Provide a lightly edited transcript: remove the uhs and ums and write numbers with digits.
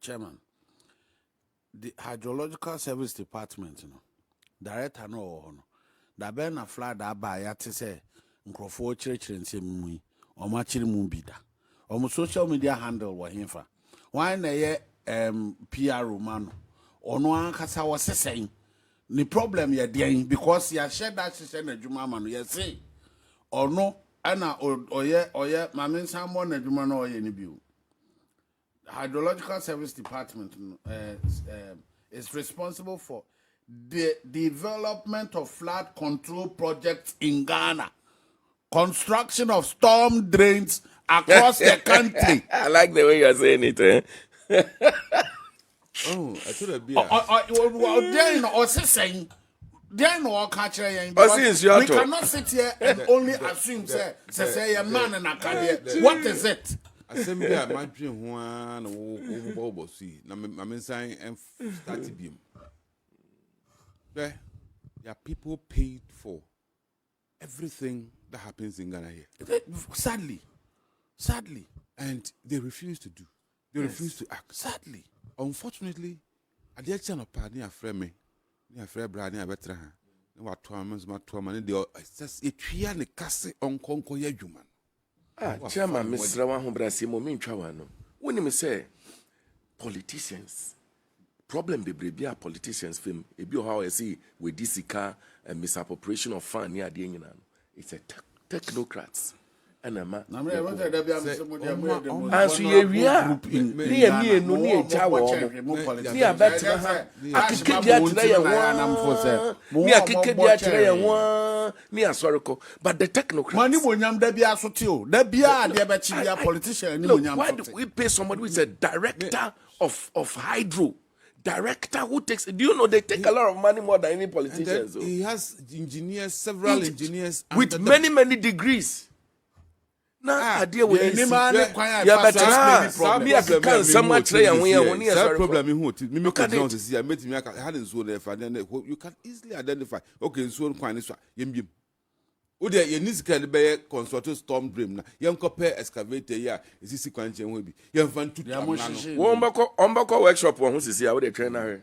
Chairman, the Hydrological Service Department, director no, da ben na flood that by ya to say,Ncrofo church and say, or matching mumbida. Or social media handle wa himfa. Why na ye PR Romano? Or no one kasa was saying. The problem you're dealing because you share that system na juma man you say or no ana or yeah my men someone na juma no ye ni bi. Hydrological Service Department is responsible for the development of flood control projects in Ghana, construction of storm drains across the country. I like the way you're saying it. Oh, I thought it'd be Or saying, then all catch we cannot sit here and only assume say a man and a career. What is it? Assembly I might be one over see. I mean saying and start beam. There are people paid for everything that happens in Ghana here. Sadly. And they refuse to do. They refuse to act. Sadly. Unfortunately, at the end of party, a friend me, a friend Brad, a veteran, what 2 months, my 2 months, they just a tree and a castle on Conco Yajuman. Chairman, Mr. Wahumbrasimo, mean Chawano. When you say politicians, problem be politicians film, a bio how I see with this car and misappropriation of fund near the England. It's a technocrats. And a man. As we are, me and no near Chawa. Me a better. I could get today me a kick today me a sorrow. But the technocrats. Money when yam there be a sotio. There be a politician. Look, why do we pay somebody who is a director of hydro? Director who takes, do you know they take a lot of money more than any politicians? He has engineers, several engineers with many degrees. Now, idea with this. But someone try and we are problem in who you can see. I met me. I hadn't so therefore you can easily identify. Okay, so quite this one. Yim. Ode ye need to be construct storm drain na. Yem compare excavator here. Is this sequence will be. Yem fan to. Ombako workshop won hu sisi a we dey train na here.